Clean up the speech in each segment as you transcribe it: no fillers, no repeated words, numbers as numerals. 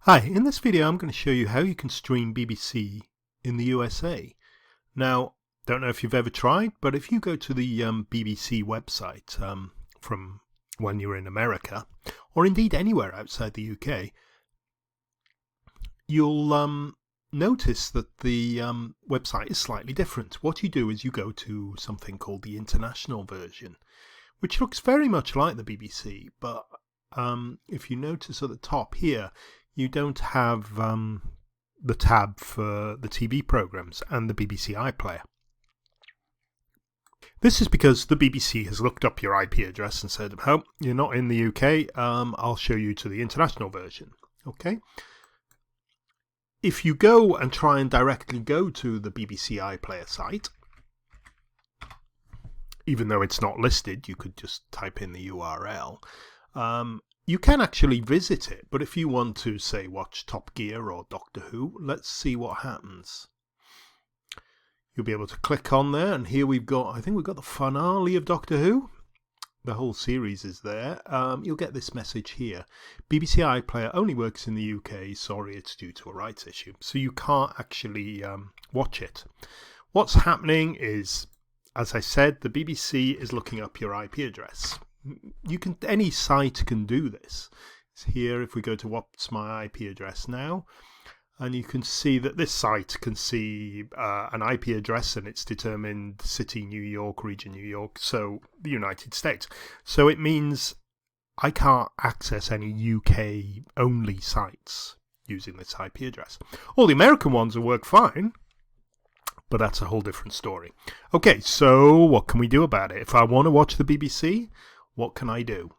Hi, in this video I'm going to show you how you can stream BBC in the USA. Now, don't know if you've ever tried, but if you go to the BBC website from when you're in America, or indeed anywhere outside the UK, you'll notice that the website is slightly different. What you do is you go to something called the international version, which looks very much like the BBC, but if you notice at the top here, you don't have the tab for the TV programs and the BBC iPlayer. This is because the BBC has looked up your IP address and said, oh, you're not in the UK, I'll show you to the international version. Okay. If you go and try and directly go to the BBC iPlayer site, even though it's not listed, you could just type in the URL. You can actually visit it, but if you want to, say, watch Top Gear or Doctor Who, let's see what happens. You'll be able to click on there, and here we've got, I think we've got the finale of Doctor Who. The whole series is there. You'll get this message here. BBC iPlayer only works in the UK. Sorry, it's due to a rights issue. So you can't actually watch it. What's happening is, as I said, the BBC is looking up your IP address. Any site can do this. It's here, if we go to what's my IP address now, and you can see that this site can see an IP address, and it's determined city New York, region New York, so the United States. So it means I can't access any UK only sites using this IP address. All the American ones will work fine, but that's a whole different story. Okay, so what can we do about it? If I want to watch the BBC, what can I do?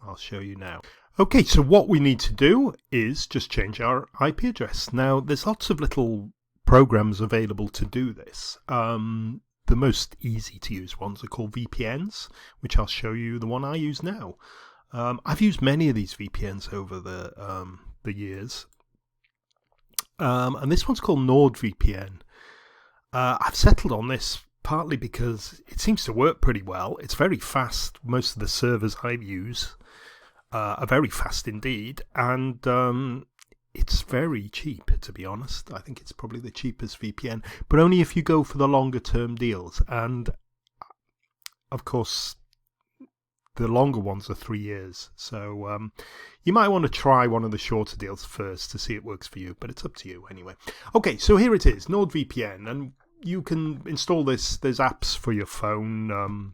I'll show you now. Okay, so what we need to do is just change our IP address. Now, there's lots of little programs available to do this. The most easy to use ones are called VPNs, which I'll show you the one I use now. I've used many of these VPNs over the years. And this one's called NordVPN. I've settled on this partly because it seems to work pretty well. It's very fast. Most of the servers I use are very fast indeed, and it's very cheap, to be honest. I think it's probably the cheapest VPN, but only if you go for the longer term deals. And of course, the longer ones are 3 years. So you might want to try one of the shorter deals first to see it works for you, but it's up to you anyway. Okay, so here it is, NordVPN, and you can install this. There's apps for your phone,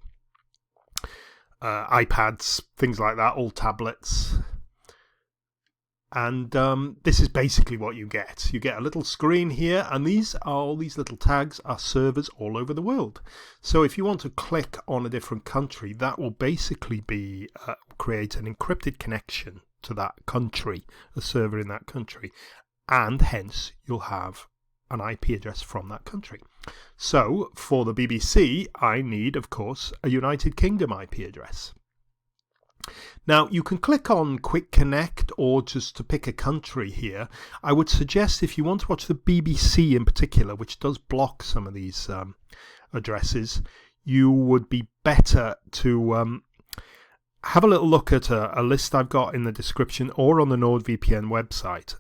iPads, things like that, all tablets. And this is basically what you get. You get a little screen here, and all these little tags are servers all over the world. So if you want to click on a different country, that will basically be create an encrypted connection to that country, a server in that country, and hence you'll have an IP address from that country. So for the BBC, I need, of course, a United Kingdom IP address. Now, you can click on Quick Connect, or just to pick a country here. I would suggest if you want to watch the BBC in particular, which does block some of these addresses, you would be better to have a little look at a list I've got in the description or on the NordVPN website.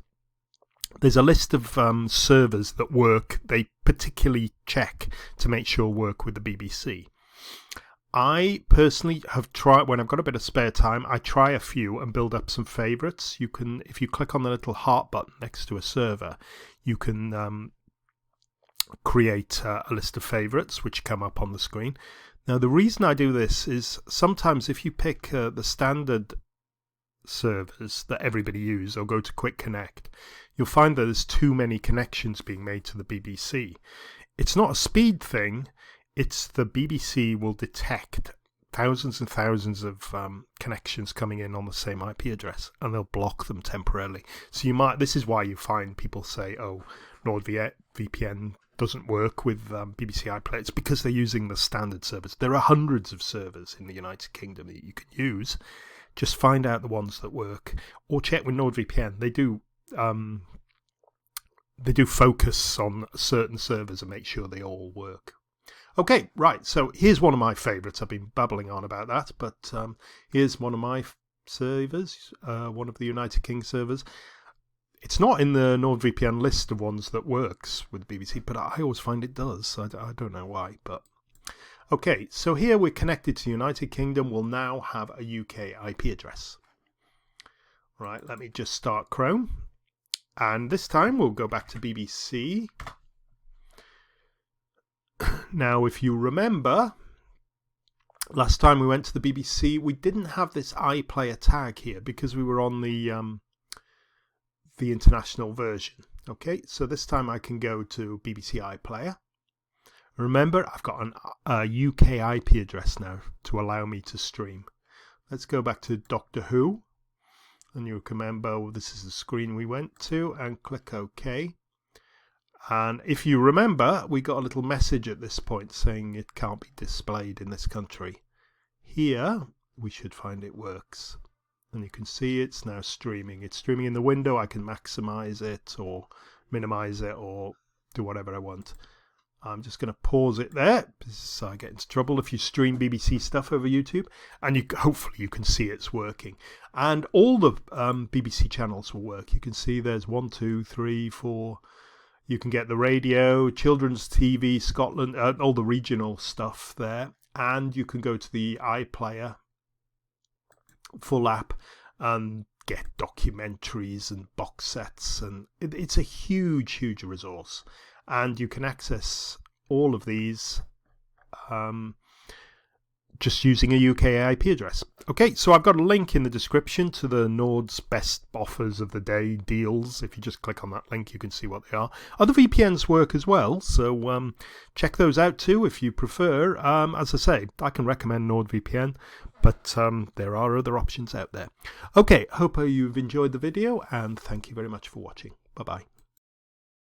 There's a list of servers that work, they particularly check to make sure work with the BBC. I personally have tried, when I've got a bit of spare time, I try a few and build up some favorites. You can, if you click on the little heart button next to a server, you can create a list of favorites which come up on the screen. Now, the reason I do this is sometimes if you pick the standard servers that everybody uses or go to Quick Connect, you'll find that there's too many connections being made to the BBC. It's not a speed thing, it's the BBC will detect thousands and thousands of connections coming in on the same IP address, and they'll block them temporarily. So this is why you find people say, oh, NordVPN doesn't work with BBC iPlayer. It's because they're using the standard servers. There are hundreds of servers in the United Kingdom that you can use. Just find out the ones that work, or check with NordVPN. They do focus on certain servers and make sure they all work. Okay, right, so here's one of my favourites. I've been babbling on about that, but here's one of my servers, one of the United Kingdom servers. It's not in the NordVPN list of ones that works with BBC, but I always find it does. I don't know why, but okay. So here we're connected to United Kingdom. We'll now have a UK IP address. Right, let me just start Chrome. And this time we'll go back to BBC. Now, if you remember, last time we went to the BBC, we didn't have this iPlayer tag here because we were on the international version. Okay, so this time I can go to BBC iPlayer. Remember, I've got a UK IP address now to allow me to stream. Let's go back to Doctor Who. And you can remember, this is the screen we went to, and click OK. And if you remember, we got a little message at this point saying it can't be displayed in this country. Here, we should find it works. And you can see it's now streaming. It's streaming in the window. I can maximize it or minimize it or do whatever I want. I'm just going to pause it there because I get into trouble if you stream BBC stuff over YouTube, and hopefully you can see it's working. And all the BBC channels will work. You can see there's 1, 2, 3, 4. You can get the radio, children's TV, Scotland, all the regional stuff there. And you can go to the iPlayer full app and get documentaries and box sets. And it's a huge, huge resource. And you can access all of these just using a UK IP address. Okay, so I've got a link in the description to the Nord's best offers of the day deals. If you just click on that link, you can see what they are. Other VPNs work as well, so check those out too if you prefer. As I say, I can recommend NordVPN, but there are other options out there. Okay, hope you've enjoyed the video, and thank you very much for watching. Bye-bye.